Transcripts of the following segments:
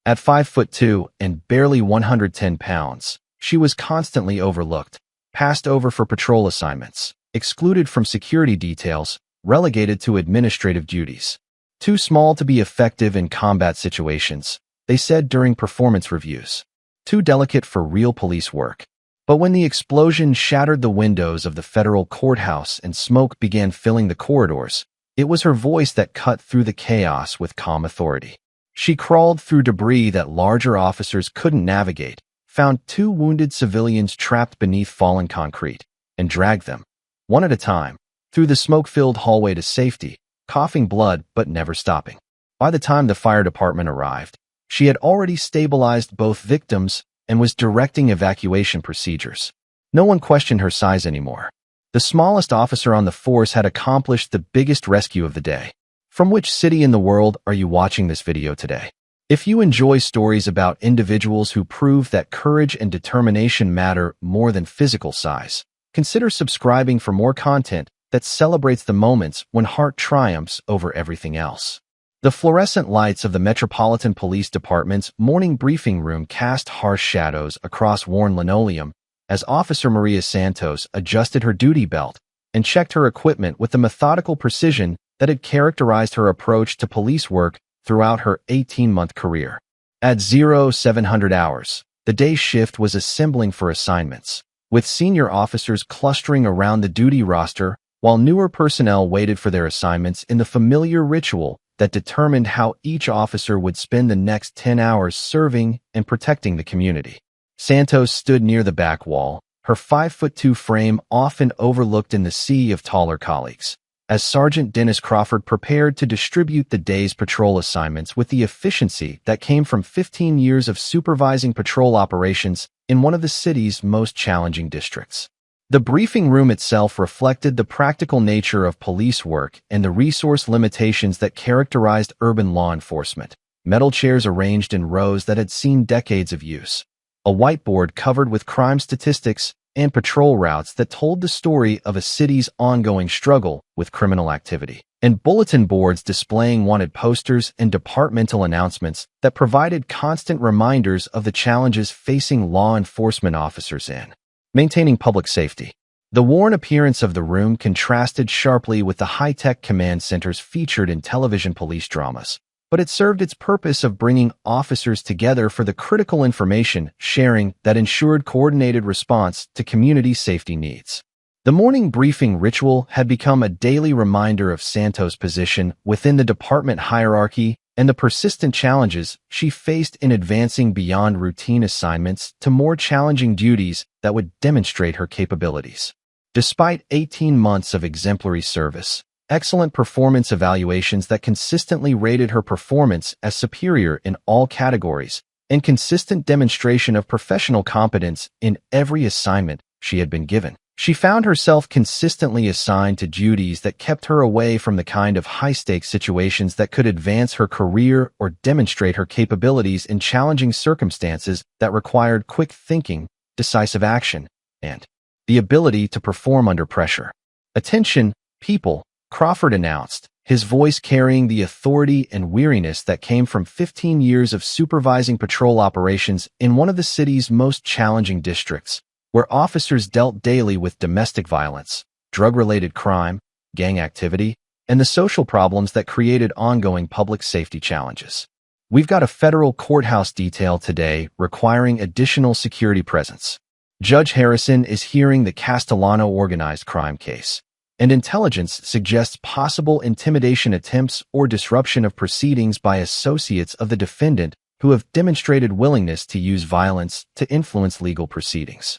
At 5'2" and barely 110 pounds, she was constantly overlooked, passed over for patrol assignments, excluded from security details, relegated to administrative duties. Too small to be effective in combat situations, they said during performance reviews. Too delicate for real police work. But when the explosion shattered the windows of the federal courthouse and smoke began filling the corridors, it was her voice that cut through the chaos with calm authority. She crawled through debris that larger officers couldn't navigate, found 2 wounded civilians trapped beneath fallen concrete, and dragged them, one at a time, through the smoke-filled hallway to safety, coughing blood but never stopping. By the time the fire department arrived, she had already stabilized both victims and was directing evacuation procedures. No one questioned her size anymore. The smallest officer on the force had accomplished the biggest rescue of the day. From which city in the world are you watching this video today? If you enjoy stories about individuals who prove that courage and determination matter more than physical size, consider subscribing for more content that celebrates the moments when heart triumphs over everything else. The fluorescent lights of the Metropolitan Police Department's morning briefing room cast harsh shadows across worn linoleum as Officer Maria Santos adjusted her duty belt and checked her equipment with the methodical precision that had characterized her approach to police work throughout her 18-month career. At 0700 hours, the day shift was assembling for assignments, with senior officers clustering around the duty roster while newer personnel waited for their assignments in the familiar ritual that determined how each officer would spend the next 10 hours serving and protecting the community. Santos stood near the back wall, her 5'2" frame often overlooked in the sea of taller colleagues, as Sergeant Dennis Crawford prepared to distribute the day's patrol assignments with the efficiency that came from 15 years of supervising patrol operations in one of the city's most challenging districts. The briefing room itself reflected the practical nature of police work and the resource limitations that characterized urban law enforcement. Metal chairs arranged in rows that had seen decades of use, a whiteboard covered with crime statistics, and patrol routes that told the story of a city's ongoing struggle with criminal activity, and bulletin boards displaying wanted posters and departmental announcements that provided constant reminders of the challenges facing law enforcement officers in maintaining public safety. The worn appearance of the room contrasted sharply with the high-tech command centers featured in television police dramas, but it served its purpose of bringing officers together for the critical information sharing that ensured coordinated response to community safety needs. The morning briefing ritual had become a daily reminder of Santos' position within the department hierarchy and the persistent challenges she faced in advancing beyond routine assignments to more challenging duties that would demonstrate her capabilities. Despite 18 months of exemplary service, excellent performance evaluations that consistently rated her performance as superior in all categories, and consistent demonstration of professional competence in every assignment she had been given, she found herself consistently assigned to duties that kept her away from the kind of high-stakes situations that could advance her career or demonstrate her capabilities in challenging circumstances that required quick thinking, decisive action, and the ability to perform under pressure. "Attention, people," Crawford announced, his voice carrying the authority and weariness that came from 15 years of supervising patrol operations in one of the city's most challenging districts, where officers dealt daily with domestic violence, drug-related crime, gang activity, and the social problems that created ongoing public safety challenges. "We've got a federal courthouse detail today requiring additional security presence. Judge Harrison is hearing the Castellano organized crime case, and intelligence suggests possible intimidation attempts or disruption of proceedings by associates of the defendant who have demonstrated willingness to use violence to influence legal proceedings."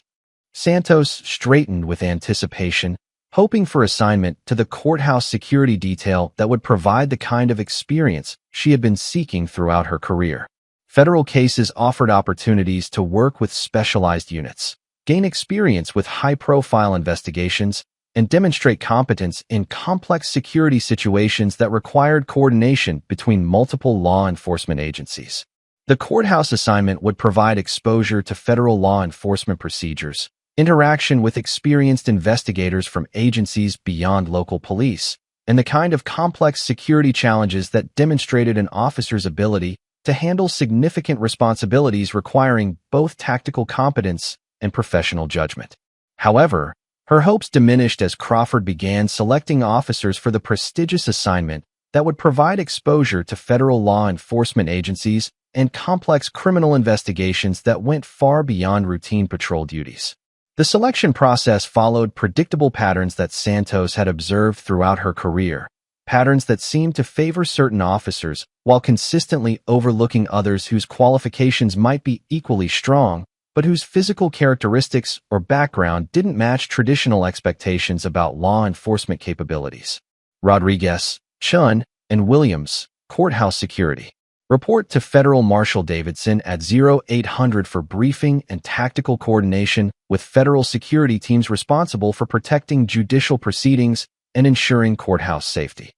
Santos straightened with anticipation, hoping for assignment to the courthouse security detail that would provide the kind of experience she had been seeking throughout her career. Federal cases offered opportunities to work with specialized units, gain experience with high-profile investigations, and demonstrate competence in complex security situations that required coordination between multiple law enforcement agencies. The courthouse assignment would provide exposure to federal law enforcement procedures, interaction with experienced investigators from agencies beyond local police, and the kind of complex security challenges that demonstrated an officer's ability to handle significant responsibilities requiring both tactical competence and professional judgment. However, her hopes diminished as Crawford began selecting officers for the prestigious assignment that would provide exposure to federal law enforcement agencies and complex criminal investigations that went far beyond routine patrol duties. The selection process followed predictable patterns that Santos had observed throughout her career, patterns that seemed to favor certain officers while consistently overlooking others whose qualifications might be equally strong, but whose physical characteristics or background didn't match traditional expectations about law enforcement capabilities. Rodriguez, Chun, and Williams, Courthouse Security. Report to Federal Marshal Davidson at 0800 for briefing and tactical coordination with federal security teams responsible for protecting judicial proceedings and ensuring courthouse safety.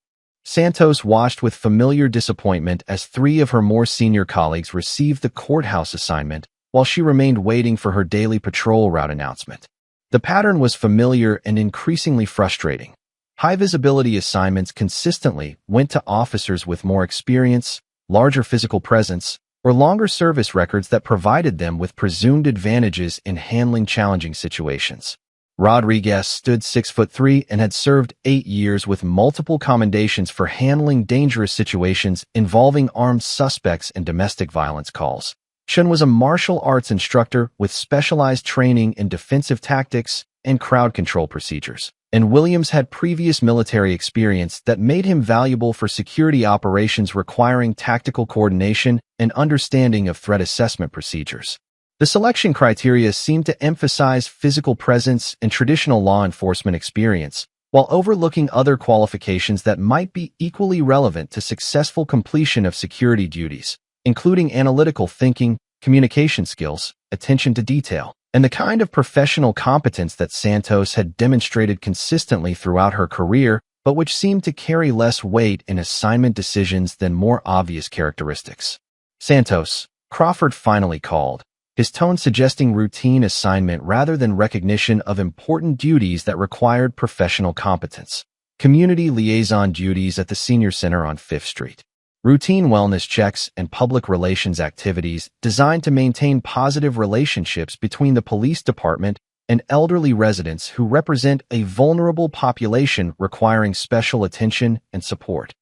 Santos watched with familiar disappointment as 3 of her more senior colleagues received the courthouse assignment while she remained waiting for her daily patrol route announcement. The pattern was familiar and increasingly frustrating. High-visibility assignments consistently went to officers with more experience, larger physical presence, or longer service records that provided them with presumed advantages in handling challenging situations. Rodriguez stood 6'3" and had served 8 years with multiple commendations for handling dangerous situations involving armed suspects and domestic violence calls. Chun was a martial arts instructor with specialized training in defensive tactics and crowd control procedures, and Williams had previous military experience that made him valuable for security operations requiring tactical coordination and understanding of threat assessment procedures. The selection criteria seemed to emphasize physical presence and traditional law enforcement experience, while overlooking other qualifications that might be equally relevant to successful completion of security duties, including analytical thinking, communication skills, attention to detail, and the kind of professional competence that Santos had demonstrated consistently throughout her career, but which seemed to carry less weight in assignment decisions than more obvious characteristics. Santos, Crawford finally called, his tone suggesting routine assignment rather than recognition of important duties that required professional competence. Community liaison duties at the Senior Center on 5th Street. Routine wellness checks and public relations activities designed to maintain positive relationships between the police department and elderly residents who represent a vulnerable population requiring special attention and support.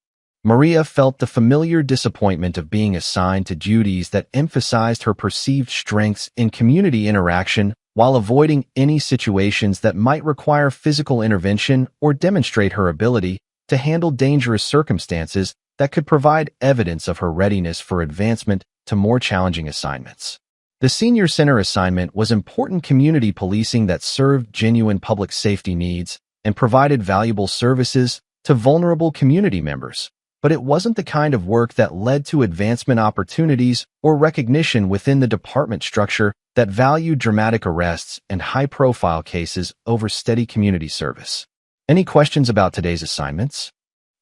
Maria felt the familiar disappointment of being assigned to duties that emphasized her perceived strengths in community interaction while avoiding any situations that might require physical intervention or demonstrate her ability to handle dangerous circumstances that could provide evidence of her readiness for advancement to more challenging assignments. The Senior Center assignment was important community policing that served genuine public safety needs and provided valuable services to vulnerable community members, but it wasn't the kind of work that led to advancement opportunities or recognition within the department structure that valued dramatic arrests and high-profile cases over steady community service. Any questions about today's assignments?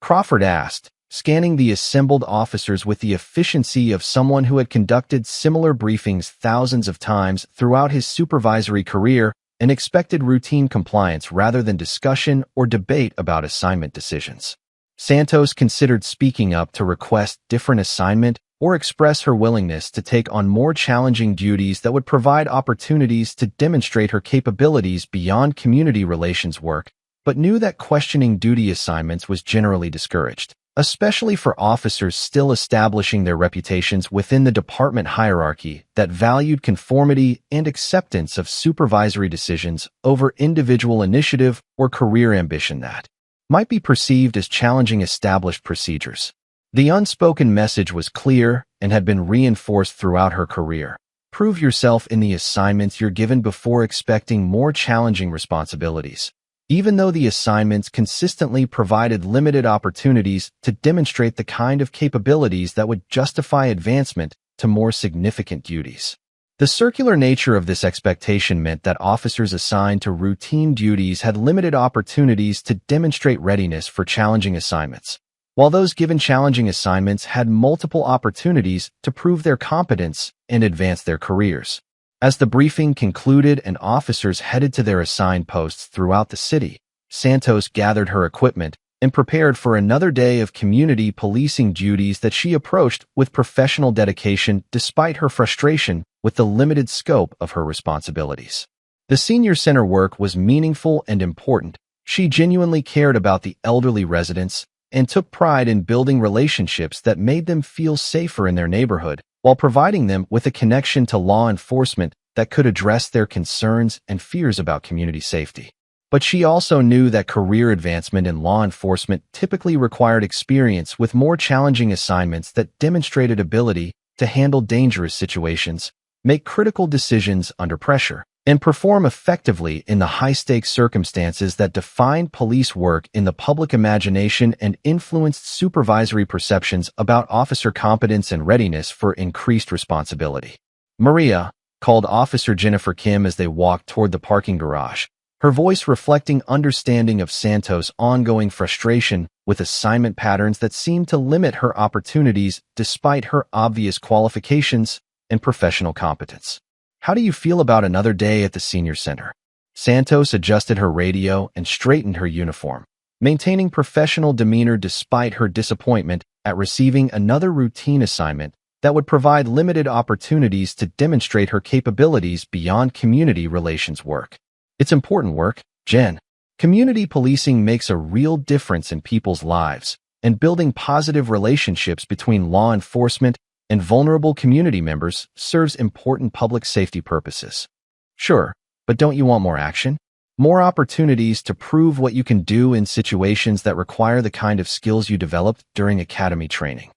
Crawford asked, scanning the assembled officers with the efficiency of someone who had conducted similar briefings thousands of times throughout his supervisory career and expected routine compliance rather than discussion or debate about assignment decisions. Santos considered speaking up to request different assignment or express her willingness to take on more challenging duties that would provide opportunities to demonstrate her capabilities beyond community relations work, but knew that questioning duty assignments was generally discouraged, especially for officers still establishing their reputations within the department hierarchy that valued conformity and acceptance of supervisory decisions over individual initiative or career ambition that might be perceived as challenging established procedures. The unspoken message was clear and had been reinforced throughout her career. Prove yourself in the assignments you're given before expecting more challenging responsibilities. Even though the assignments consistently provided limited opportunities to demonstrate the kind of capabilities that would justify advancement to more significant duties. The circular nature of this expectation meant that officers assigned to routine duties had limited opportunities to demonstrate readiness for challenging assignments, while those given challenging assignments had multiple opportunities to prove their competence and advance their careers. As the briefing concluded and officers headed to their assigned posts throughout the city, Santos gathered her equipment, and prepared for another day of community policing duties that she approached with professional dedication despite her frustration with the limited scope of her responsibilities. The senior center work was meaningful and important. She genuinely cared about the elderly residents and took pride in building relationships that made them feel safer in their neighborhood, while providing them with a connection to law enforcement that could address their concerns and fears about community safety. But she also knew that career advancement in law enforcement typically required experience with more challenging assignments that demonstrated ability to handle dangerous situations, make critical decisions under pressure, and perform effectively in the high-stakes circumstances that defined police work in the public imagination and influenced supervisory perceptions about officer competence and readiness for increased responsibility. Maria called Officer Jennifer Kim as they walked toward the parking garage, her voice reflecting understanding of Santos' ongoing frustration with assignment patterns that seemed to limit her opportunities despite her obvious qualifications and professional competence. "How do you feel about another day at the senior center?" Santos adjusted her radio and straightened her uniform, maintaining professional demeanor despite her disappointment at receiving another routine assignment that would provide limited opportunities to demonstrate her capabilities beyond community relations work. "It's important work, Jen. Community policing makes a real difference in people's lives, and building positive relationships between law enforcement and vulnerable community members serves important public safety purposes." "Sure, but don't you want more action? More opportunities to prove what you can do in situations that require the kind of skills you developed during academy training?"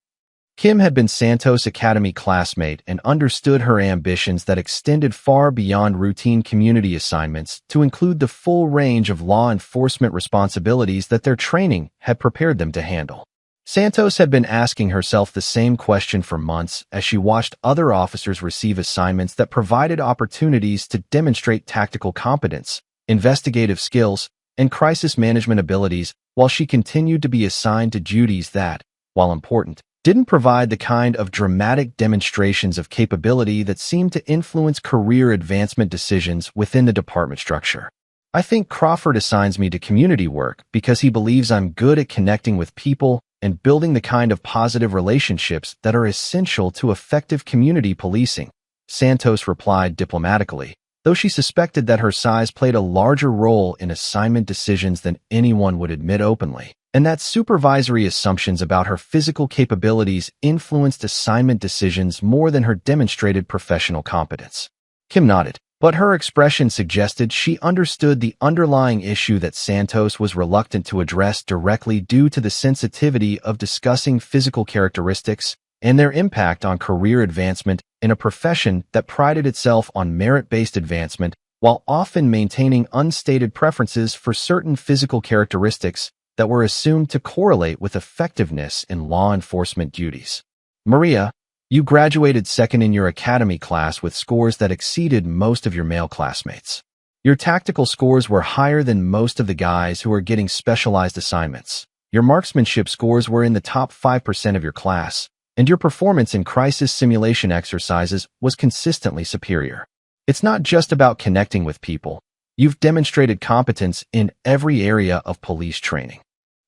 Kim had been Santos' academy classmate and understood her ambitions that extended far beyond routine community assignments to include the full range of law enforcement responsibilities that their training had prepared them to handle. Santos had been asking herself the same question for months as she watched other officers receive assignments that provided opportunities to demonstrate tactical competence, investigative skills, and crisis management abilities, while she continued to be assigned to duties that, while important, didn't provide the kind of dramatic demonstrations of capability that seemed to influence career advancement decisions within the department structure. "I think Crawford assigns me to community work because he believes I'm good at connecting with people and building the kind of positive relationships that are essential to effective community policing," Santos replied diplomatically, though she suspected that her size played a larger role in assignment decisions than anyone would admit openly, and that supervisory assumptions about her physical capabilities influenced assignment decisions more than her demonstrated professional competence. Kim nodded, but her expression suggested she understood the underlying issue that Santos was reluctant to address directly due to the sensitivity of discussing physical characteristics and their impact on career advancement in a profession that prided itself on merit-based advancement while often maintaining unstated preferences for certain physical characteristics that were assumed to correlate with effectiveness in law enforcement duties. "Maria, you graduated second in your academy class with scores that exceeded most of your male classmates. Your tactical scores were higher than most of the guys who are getting specialized assignments. Your marksmanship scores were in the top 5% of your class, and your performance in crisis simulation exercises was consistently superior. It's not just about connecting with people. You've demonstrated competence in every area of police training."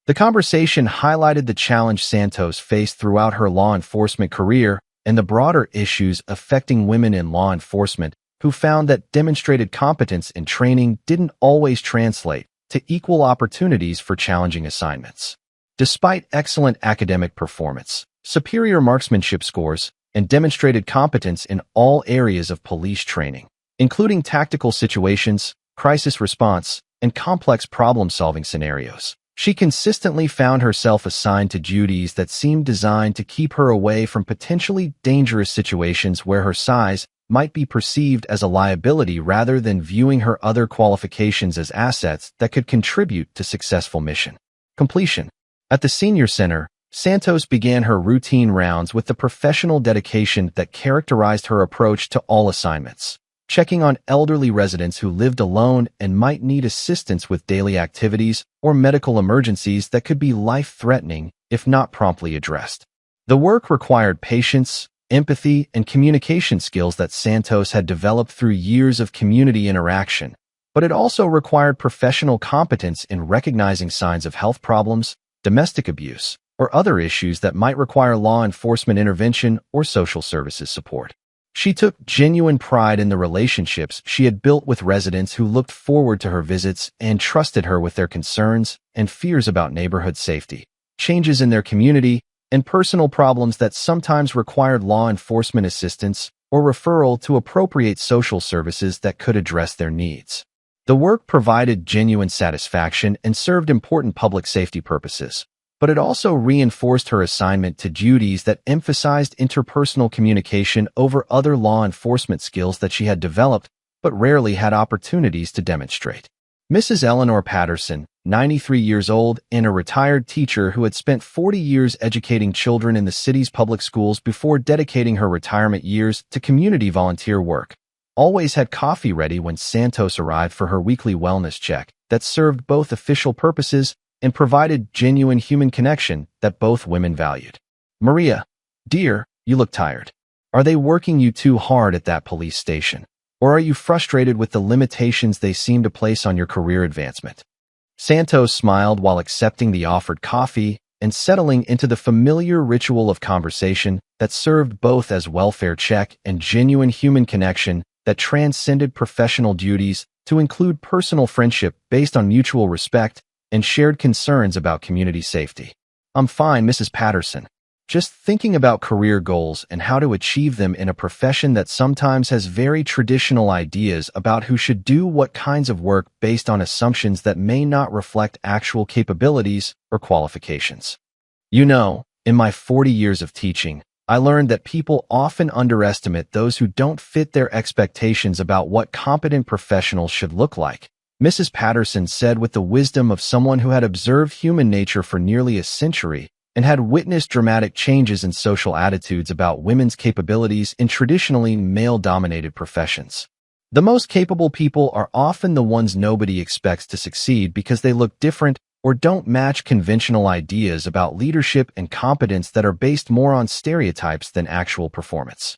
The conversation highlighted the challenge Santos faced throughout her law enforcement career and the broader issues affecting women in law enforcement who found that demonstrated competence in training didn't always translate to equal opportunities for challenging assignments. Despite excellent academic performance, superior marksmanship scores, and demonstrated competence in all areas of police training, including tactical situations, crisis response, and complex problem-solving scenarios, she consistently found herself assigned to duties that seemed designed to keep her away from potentially dangerous situations where her size might be perceived as a liability rather than viewing her other qualifications as assets that could contribute to successful mission completion. At the senior center, Santos began her routine rounds with the professional dedication that characterized her approach to all assignments, checking on elderly residents who lived alone and might need assistance with daily activities or medical emergencies that could be life-threatening if not promptly addressed. The work required patience, empathy, and communication skills that Santos had developed through years of community interaction, but it also required professional competence in recognizing signs of health problems, domestic abuse, or other issues that might require law enforcement intervention or social services support. She took genuine pride in the relationships she had built with residents who looked forward to her visits and trusted her with their concerns and fears about neighborhood safety, changes in their community, and personal problems that sometimes required law enforcement assistance or referral to appropriate social services that could address their needs. The work provided genuine satisfaction and served important public safety purposes, but it also reinforced her assignment to duties that emphasized interpersonal communication over other law enforcement skills that she had developed but rarely had opportunities to demonstrate. Mrs. Eleanor Patterson, 93 years old and a retired teacher who had spent 40 years educating children in the city's public schools before dedicating her retirement years to community volunteer work, always had coffee ready when Santos arrived for her weekly wellness check that served both official purposes and provided genuine human connection that both women valued. "Maria, dear, you look tired. Are they working you too hard at that police station? Or are you frustrated with the limitations they seem to place on your career advancement?" Santos smiled while accepting the offered coffee and settling into the familiar ritual of conversation that served both as welfare check and genuine human connection that transcended professional duties to include personal friendship based on mutual respect and shared concerns about community safety. "I'm fine, Mrs. Patterson. Just thinking about career goals and how to achieve them in a profession that sometimes has very traditional ideas about who should do what kinds of work based on assumptions that may not reflect actual capabilities or qualifications. You know, in my 40 years of teaching, I learned that people often underestimate those who don't fit their expectations about what competent professionals should look like," Mrs. Patterson said with the wisdom of someone who had observed human nature for nearly a century and had witnessed dramatic changes in social attitudes about women's capabilities in traditionally male-dominated professions. "The most capable people are often the ones nobody expects to succeed because they look different or don't match conventional ideas about leadership and competence that are based more on stereotypes than actual performance."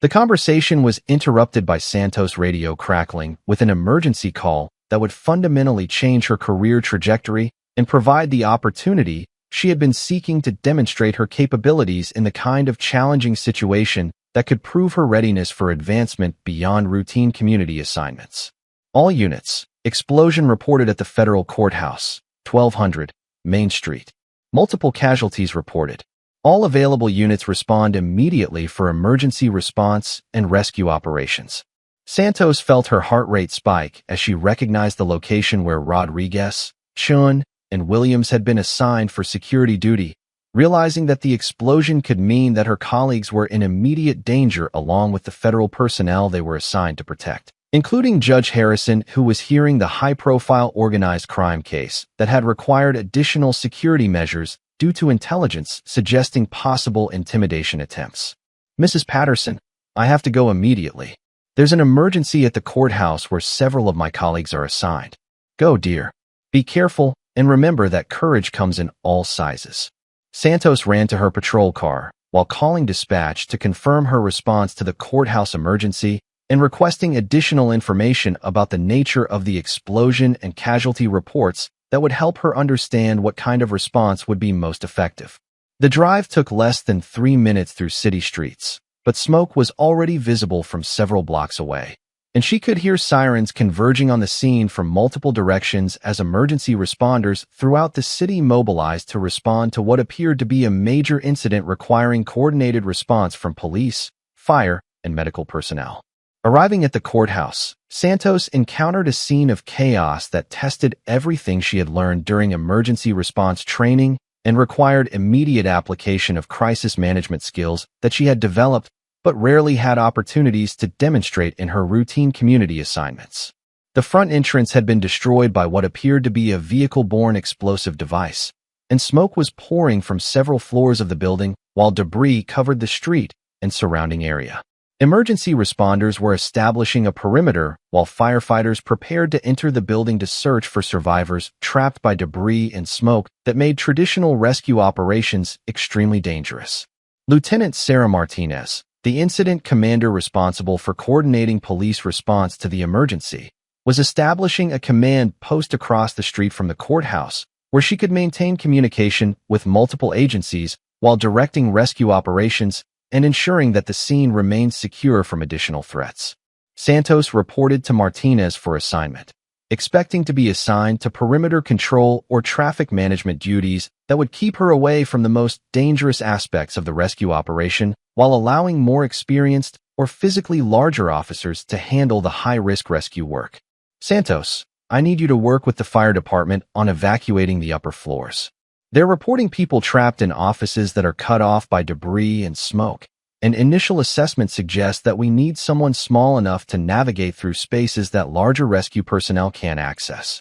The conversation was interrupted by Santos' radio crackling with an emergency call that would fundamentally change her career trajectory and provide the opportunity she had been seeking to demonstrate her capabilities in the kind of challenging situation that could prove her readiness for advancement beyond routine community assignments. "All units, explosion reported at the federal courthouse, 1200 Main Street. Multiple casualties reported. All available units respond immediately for emergency response and rescue operations." Santos felt her heart rate spike as she recognized the location where Rodriguez, Chun, and Williams had been assigned for security duty, realizing that the explosion could mean that her colleagues were in immediate danger along with the federal personnel they were assigned to protect, including Judge Harrison, who was hearing the high-profile organized crime case that had required additional security measures due to intelligence suggesting possible intimidation attempts. "Mrs. Patterson, I have to go immediately. There's an emergency at the courthouse where several of my colleagues are assigned." "Go, dear. Be careful, and remember that courage comes in all sizes." Santos ran to her patrol car while calling dispatch to confirm her response to the courthouse emergency and requesting additional information about the nature of the explosion and casualty reports that would help her understand what kind of response would be most effective. The drive took less than 3 minutes through city streets, but smoke was already visible from several blocks away, and she could hear sirens converging on the scene from multiple directions as emergency responders throughout the city mobilized to respond to what appeared to be a major incident requiring coordinated response from police, fire, and medical personnel. Arriving at the courthouse, Santos encountered a scene of chaos that tested everything she had learned during emergency response training and required immediate application of crisis management skills that she had developed but rarely had opportunities to demonstrate in her routine community assignments. The front entrance had been destroyed by what appeared to be a vehicle-borne explosive device, and smoke was pouring from several floors of the building while debris covered the street and surrounding area. Emergency responders were establishing a perimeter while firefighters prepared to enter the building to search for survivors trapped by debris and smoke that made traditional rescue operations extremely dangerous. Lieutenant Sarah Martinez, the incident commander responsible for coordinating police response to the emergency, was establishing a command post across the street from the courthouse, where she could maintain communication with multiple agencies while directing rescue operations and ensuring that the scene remained secure from additional threats. Santos reported to Martinez for assignment, expecting to be assigned to perimeter control or traffic management duties that would keep her away from the most dangerous aspects of the rescue operation while allowing more experienced or physically larger officers to handle the high-risk rescue work. Santos, I need you to work with the fire department on evacuating the upper floors. They're reporting people trapped in offices that are cut off by debris and smoke. An initial assessment suggests that we need someone small enough to navigate through spaces that larger rescue personnel can't access.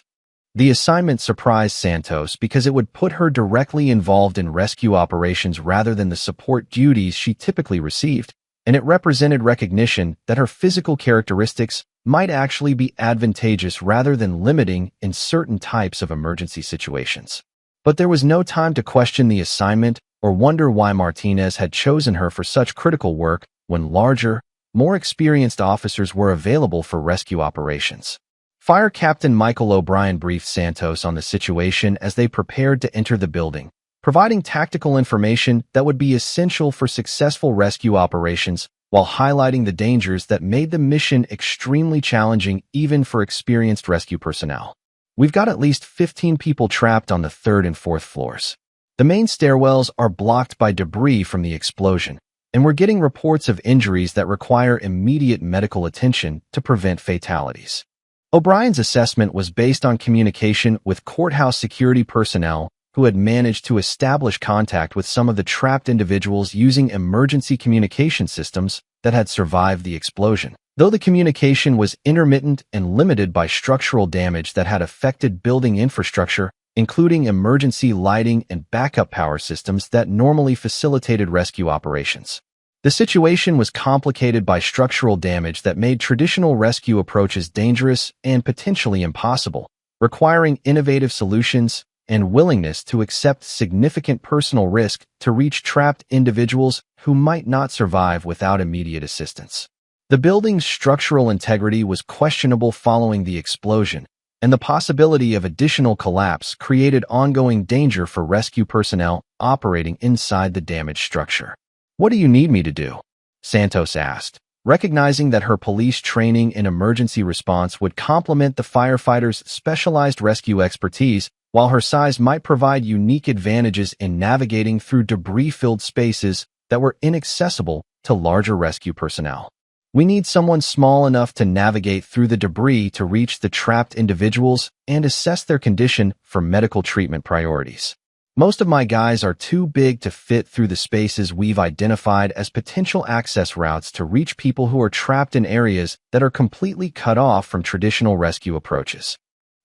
The assignment surprised Santos because it would put her directly involved in rescue operations rather than the support duties she typically received, and it represented recognition that her physical characteristics might actually be advantageous rather than limiting in certain types of emergency situations. But there was no time to question the assignment or wonder why Martinez had chosen her for such critical work when larger, more experienced officers were available for rescue operations. Fire Captain Michael O'Brien briefed Santos on the situation as they prepared to enter the building, providing tactical information that would be essential for successful rescue operations while highlighting the dangers that made the mission extremely challenging even for experienced rescue personnel. We've got at least 15 people trapped on the 3rd and 4th floors. The main stairwells are blocked by debris from the explosion, and we're getting reports of injuries that require immediate medical attention to prevent fatalities. O'Brien's assessment was based on communication with courthouse security personnel who had managed to establish contact with some of the trapped individuals using emergency communication systems that had survived the explosion. Though the communication was intermittent and limited by structural damage that had affected building infrastructure, including emergency lighting and backup power systems that normally facilitated rescue operations. The situation was complicated by structural damage that made traditional rescue approaches dangerous and potentially impossible, requiring innovative solutions and willingness to accept significant personal risk to reach trapped individuals who might not survive without immediate assistance. The building's structural integrity was questionable following the explosion, and the possibility of additional collapse created ongoing danger for rescue personnel operating inside the damaged structure. "What do you need me to do?" Santos asked, recognizing that her police training in emergency response would complement the firefighters' specialized rescue expertise, while her size might provide unique advantages in navigating through debris-filled spaces that were inaccessible to larger rescue personnel. "We need someone small enough to navigate through the debris to reach the trapped individuals and assess their condition for medical treatment priorities. Most of my guys are too big to fit through the spaces we've identified as potential access routes to reach people who are trapped in areas that are completely cut off from traditional rescue approaches."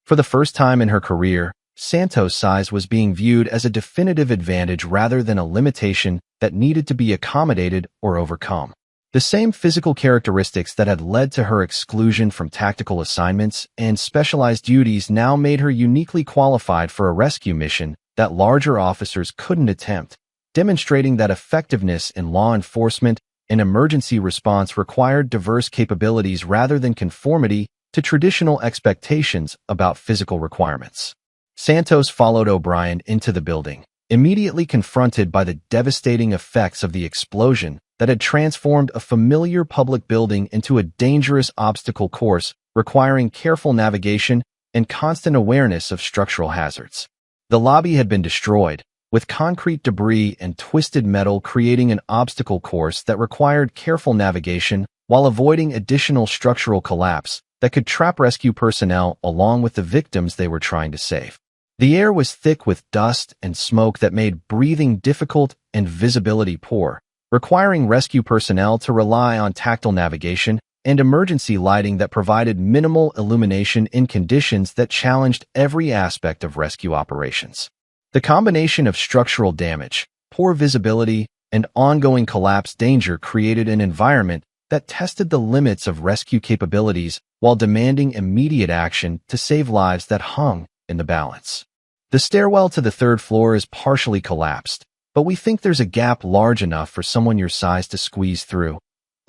For the first time in her career, Santos' size was being viewed as a definitive advantage rather than a limitation that needed to be accommodated or overcome. The same physical characteristics that had led to her exclusion from tactical assignments and specialized duties now made her uniquely qualified for a rescue mission that larger officers couldn't attempt, demonstrating that effectiveness in law enforcement and emergency response required diverse capabilities rather than conformity to traditional expectations about physical requirements. Santos followed O'Brien into the building, immediately confronted by the devastating effects of the explosion that had transformed a familiar public building into a dangerous obstacle course requiring careful navigation and constant awareness of structural hazards. The lobby had been destroyed, with concrete debris and twisted metal creating an obstacle course that required careful navigation while avoiding additional structural collapse that could trap rescue personnel along with the victims they were trying to save. The air was thick with dust and smoke that made breathing difficult and visibility poor, requiring rescue personnel to rely on tactile navigation and emergency lighting that provided minimal illumination in conditions that challenged every aspect of rescue operations. The combination of structural damage, poor visibility, and ongoing collapse danger created an environment that tested the limits of rescue capabilities while demanding immediate action to save lives that hung in the balance. The stairwell to the 3rd floor is partially collapsed, but we think there's a gap large enough for someone your size to squeeze through,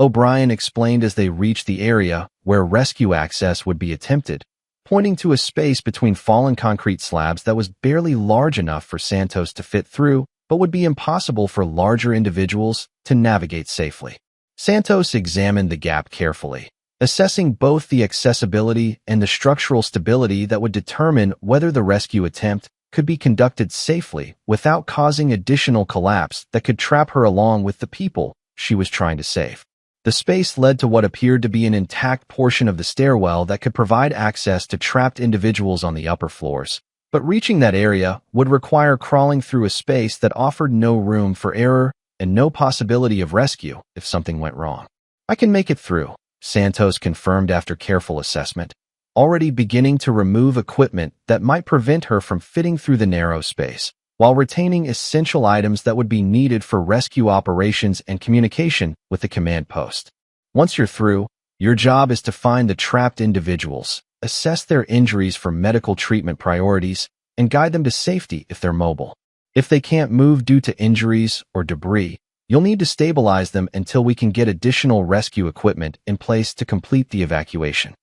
O'Brien explained as they reached the area where rescue access would be attempted. pointing to a space between fallen concrete slabs that was barely large enough for Santos to fit through, but would be impossible for larger individuals to navigate safely. Santos examined the gap carefully, assessing both the accessibility and the structural stability that would determine whether the rescue attempt could be conducted safely without causing additional collapse that could trap her along with the people she was trying to save. The space led to what appeared to be an intact portion of the stairwell that could provide access to trapped individuals on the upper floors. But reaching that area would require crawling through a space that offered no room for error and no possibility of rescue if something went wrong. "I can make it through," Santos confirmed after careful assessment, already beginning to remove equipment that might prevent her from fitting through the narrow space, while retaining essential items that would be needed for rescue operations and communication with the command post. "Once you're through, your job is to find the trapped individuals, assess their injuries for medical treatment priorities, and guide them to safety if they're mobile. If they can't move due to injuries or debris, you'll need to stabilize them until we can get additional rescue equipment in place to complete the evacuation."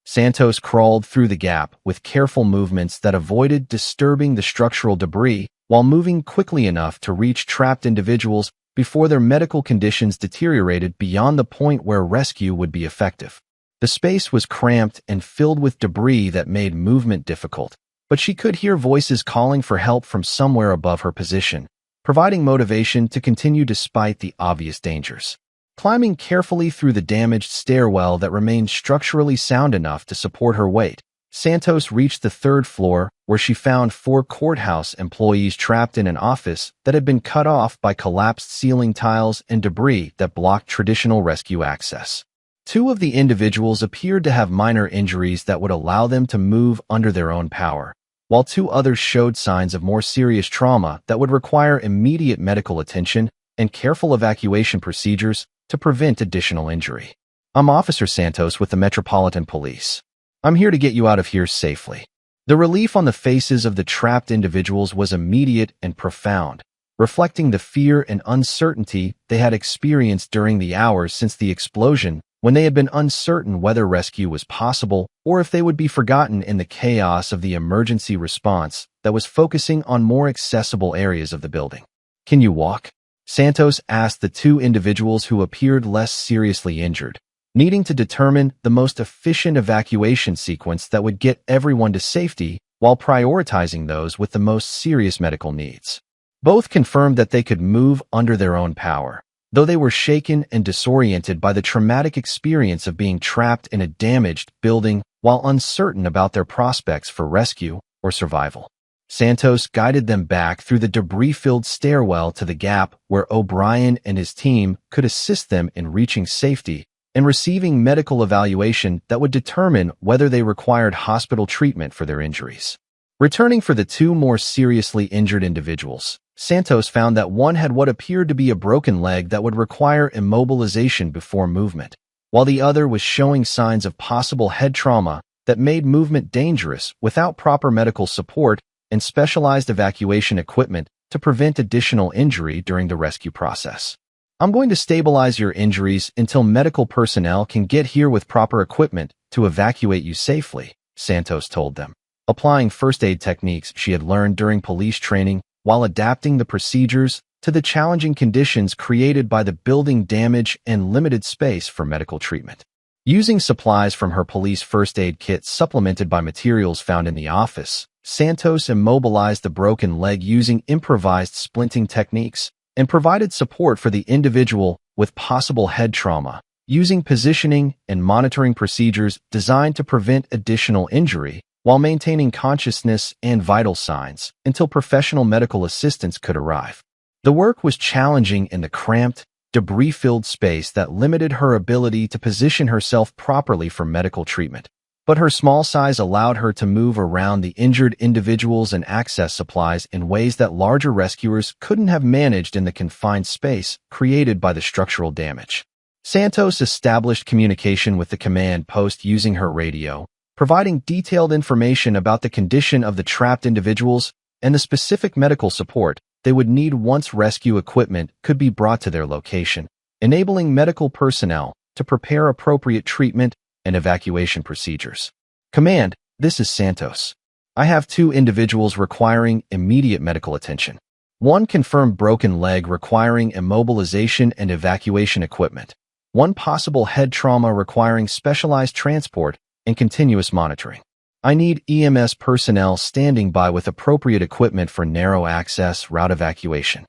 Santos crawled through the gap with careful movements that avoided disturbing the structural debris while moving quickly enough to reach trapped individuals before their medical conditions deteriorated beyond the point where rescue would be effective. The space was cramped and filled with debris that made movement difficult, but she could hear voices calling for help from somewhere above her position, providing motivation to continue despite the obvious dangers. Climbing carefully through the damaged stairwell that remained structurally sound enough to support her weight, Santos reached the third floor, where she found 4 courthouse employees trapped in an office that had been cut off by collapsed ceiling tiles and debris that blocked traditional rescue access. 2 of the individuals appeared to have minor injuries that would allow them to move under their own power, while 2 others showed signs of more serious trauma that would require immediate medical attention and careful evacuation procedures to prevent additional injury. "I'm Officer Santos with the Metropolitan Police. I'm here to get you out of here safely." The relief on the faces of the trapped individuals was immediate and profound, reflecting the fear and uncertainty they had experienced during the hours since the explosion, when they had been uncertain whether rescue was possible or if they would be forgotten in the chaos of the emergency response that was focusing on more accessible areas of the building. "Can you walk?" Santos asked the 2 individuals who appeared less seriously injured, needing to determine the most efficient evacuation sequence that would get everyone to safety while prioritizing those with the most serious medical needs. Both confirmed that they could move under their own power, though they were shaken and disoriented by the traumatic experience of being trapped in a damaged building while uncertain about their prospects for rescue or survival. Santos guided them back through the debris-filled stairwell to the gap where O'Brien and his team could assist them in reaching safety and receiving medical evaluation that would determine whether they required hospital treatment for their injuries. Returning for the 2 more seriously injured individuals, Santos found that one had what appeared to be a broken leg that would require immobilization before movement, while the other was showing signs of possible head trauma that made movement dangerous without proper medical support and specialized evacuation equipment to prevent additional injury during the rescue process. "I'm going to stabilize your injuries until medical personnel can get here with proper equipment to evacuate you safely," Santos told them, applying first aid techniques she had learned during police training while adapting the procedures to the challenging conditions created by the building damage and limited space for medical treatment. Using supplies from her police first aid kit supplemented by materials found in the office, Santos immobilized the broken leg using improvised splinting techniques and provided support for the individual with possible head trauma, using positioning and monitoring procedures designed to prevent additional injury while maintaining consciousness and vital signs until professional medical assistance could arrive. The work was challenging in the cramped, debris-filled space that limited her ability to position herself properly for medical treatment, but her small size allowed her to move around the injured individuals and access supplies in ways that larger rescuers couldn't have managed in the confined space created by the structural damage. Santos established communication with the command post using her radio, providing detailed information about the condition of the trapped individuals and the specific medical support they would need once rescue equipment could be brought to their location, enabling medical personnel to prepare appropriate treatment and evacuation procedures. "Command, This is Santos. I have two individuals requiring immediate medical attention. One confirmed broken leg requiring immobilization and evacuation equipment. One possible head trauma requiring specialized transport and continuous monitoring. I need EMS personnel standing by with appropriate equipment for narrow access route evacuation.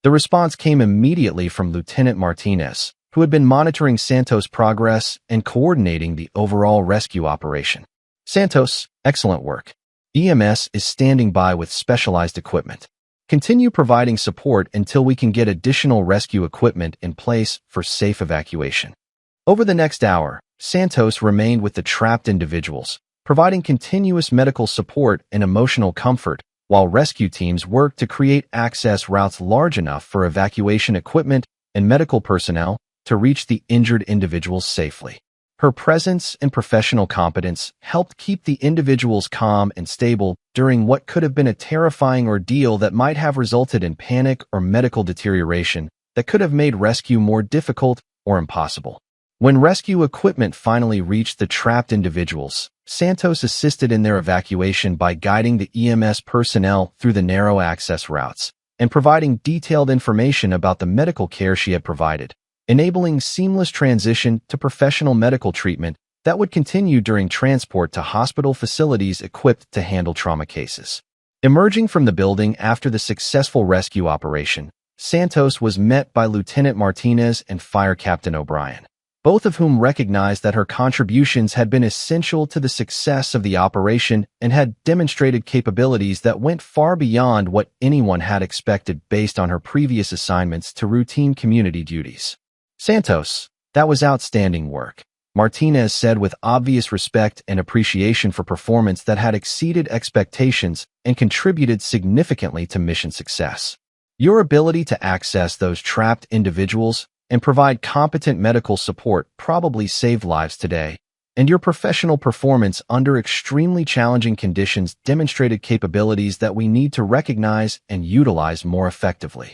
The response came immediately from Lieutenant Martinez, who had been monitoring Santos' progress and coordinating the overall rescue operation. Santos, excellent work. EMS is standing by with specialized equipment. Continue providing support until we can get additional rescue equipment in place for safe evacuation. Over the next hour, Santos remained with the trapped individuals, providing continuous medical support and emotional comfort, while rescue teams worked to create access routes large enough for evacuation equipment and medical personnel to reach the injured individuals safely. Her presence and professional competence helped keep the individuals calm and stable during what could have been a terrifying ordeal that might have resulted in panic or medical deterioration that could have made rescue more difficult or impossible. When rescue equipment finally reached the trapped individuals, Santos assisted in their evacuation by guiding the EMS personnel through the narrow access routes and providing detailed information about the medical care she had provided, enabling seamless transition to professional medical treatment that would continue during transport to hospital facilities equipped to handle trauma cases. Emerging from the building after the successful rescue operation, Santos was met by Lieutenant Martinez and Fire Captain O'Brien, both of whom recognized that her contributions had been essential to the success of the operation and had demonstrated capabilities that went far beyond what anyone had expected based on her previous assignments to routine community duties. Santos, that was outstanding work, Martinez said with obvious respect and appreciation for performance that had exceeded expectations and contributed significantly to mission success. Your ability to access those trapped individuals and provide competent medical support probably saved lives today, and your professional performance under extremely challenging conditions demonstrated capabilities that we need to recognize and utilize more effectively.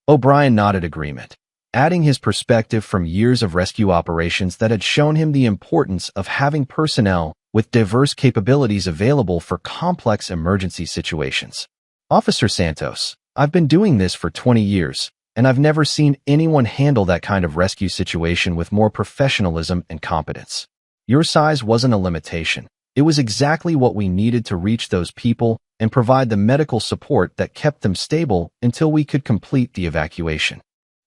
O'Brien nodded agreement, adding his perspective from years of rescue operations that had shown him the importance of having personnel with diverse capabilities available for complex emergency situations. Officer Santos, I've been doing this for 20 years, and I've never seen anyone handle that kind of rescue situation with more professionalism and competence. Your size wasn't a limitation. It was exactly what we needed to reach those people and provide the medical support that kept them stable until we could complete the evacuation.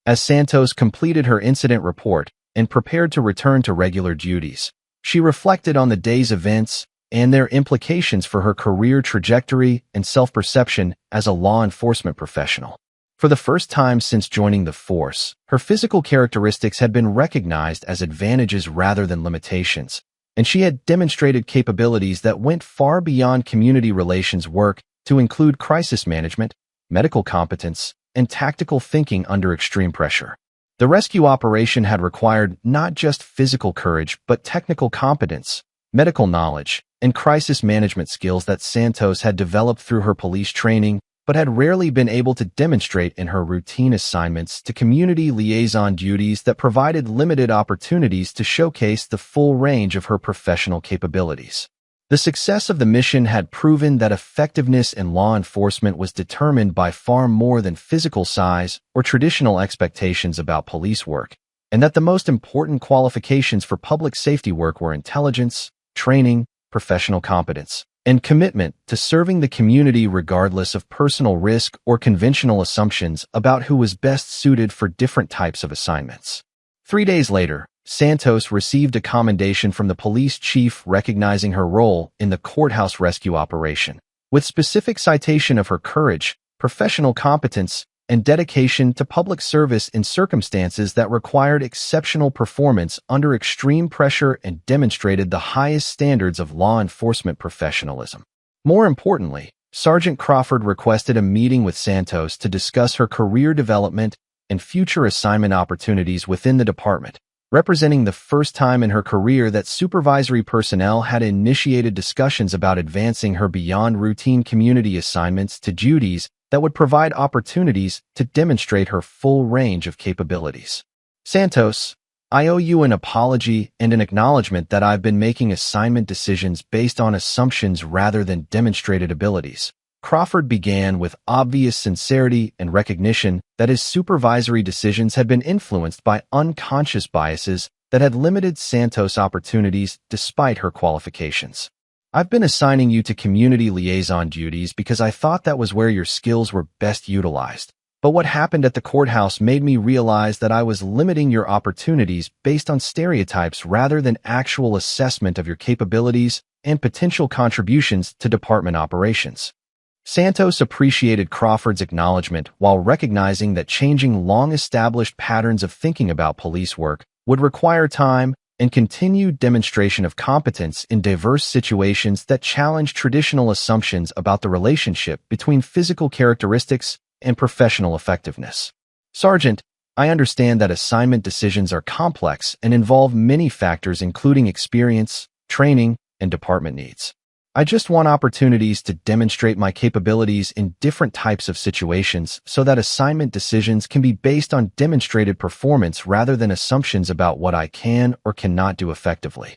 As Santos completed her incident report and prepared to return to regular duties, she reflected on the day's events and their implications for her career trajectory and self-perception as a law enforcement professional. For the first time since joining the force, her physical characteristics had been recognized as advantages rather than limitations, and she had demonstrated capabilities that went far beyond community relations work to include crisis management, medical competence, and tactical thinking under extreme pressure. The rescue operation had required not just physical courage but technical competence, medical knowledge, and crisis management skills that Santos had developed through her police training but had rarely been able to demonstrate in her routine assignments to community liaison duties that provided limited opportunities to showcase the full range of her professional capabilities. The success of the mission had proven that effectiveness in law enforcement was determined by far more than physical size or traditional expectations about police work, and that the most important qualifications for public safety work were intelligence, training, professional competence, and commitment to serving the community regardless of personal risk or conventional assumptions about who was best suited for different types of assignments. 3 days later, Santos received a commendation from the police chief recognizing her role in the courthouse rescue operation, with specific citation of her courage, professional competence, and dedication to public service in circumstances that required exceptional performance under extreme pressure and demonstrated the highest standards of law enforcement professionalism. More importantly, Sergeant Crawford requested a meeting with Santos to discuss her career development and future assignment opportunities within the department, representing the first time in her career that supervisory personnel had initiated discussions about advancing her beyond routine community assignments to duties that would provide opportunities to demonstrate her full range of capabilities. Santos, I owe you an apology and an acknowledgement that I've been making assignment decisions based on assumptions rather than demonstrated abilities. Crawford began with obvious sincerity and recognition that his supervisory decisions had been influenced by unconscious biases that had limited Santos' opportunities despite her qualifications. I've been assigning you to community liaison duties because I thought that was where your skills were best utilized. But what happened at the courthouse made me realize that I was limiting your opportunities based on stereotypes rather than actual assessment of your capabilities and potential contributions to department operations. Santos appreciated Crawford's acknowledgement while recognizing that changing long-established patterns of thinking about police work would require time and continued demonstration of competence in diverse situations that challenge traditional assumptions about the relationship between physical characteristics and professional effectiveness. Sergeant, I understand that assignment decisions are complex and involve many factors including experience, training, and department needs. I just want opportunities to demonstrate my capabilities in different types of situations so that assignment decisions can be based on demonstrated performance rather than assumptions about what I can or cannot do effectively.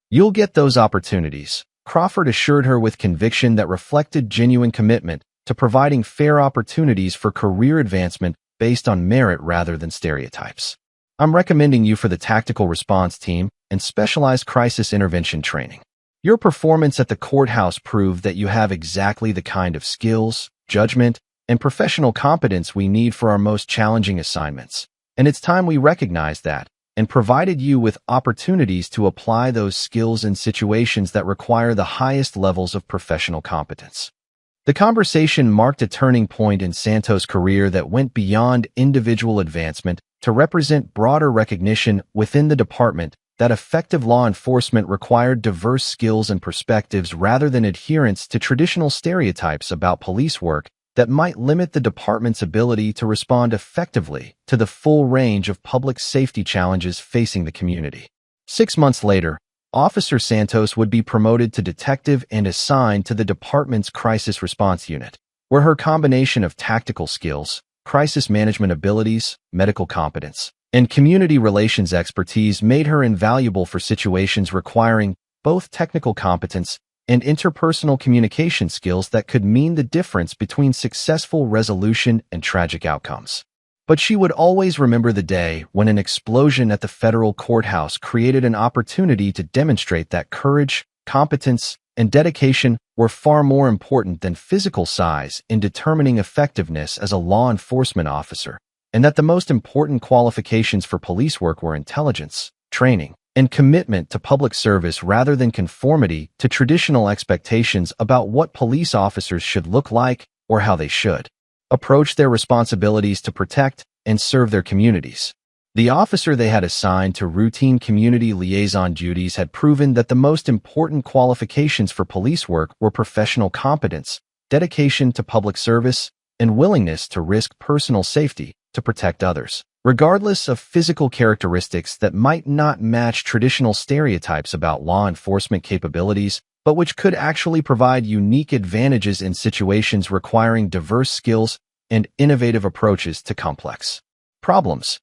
You'll get those opportunities, Crawford assured her with conviction that reflected genuine commitment to providing fair opportunities for career advancement based on merit rather than stereotypes. I'm recommending you for the tactical response team and specialized crisis intervention training. Your performance at the courthouse proved that you have exactly the kind of skills, judgment, and professional competence we need for our most challenging assignments. And it's time we recognized that and provided you with opportunities to apply those skills in situations that require the highest levels of professional competence. The conversation marked a turning point in Santos' career that went beyond individual advancement to represent broader recognition within the department that effective law enforcement required diverse skills and perspectives rather than adherence to traditional stereotypes about police work that might limit the department's ability to respond effectively to the full range of public safety challenges facing the community. 6 months later, Officer Santos would be promoted to detective and assigned to the department's crisis response unit, where her combination of tactical skills, crisis management abilities, medical competence, and community relations expertise made her invaluable for situations requiring both technical competence and interpersonal communication skills that could mean the difference between successful resolution and tragic outcomes. But she would always remember the day when an explosion at the federal courthouse created an opportunity to demonstrate that courage, competence, and dedication were far more important than physical size in determining effectiveness as a law enforcement officer, and that the most important qualifications for police work were intelligence, training, and commitment to public service rather than conformity to traditional expectations about what police officers should look like or how they should approach their responsibilities to protect and serve their communities. The officer they had assigned to routine community liaison duties had proven that the most important qualifications for police work were professional competence, dedication to public service, and willingness to risk personal safety to protect others, regardless of physical characteristics that might not match traditional stereotypes about law enforcement capabilities, but which could actually provide unique advantages in situations requiring diverse skills and innovative approaches to complex problems.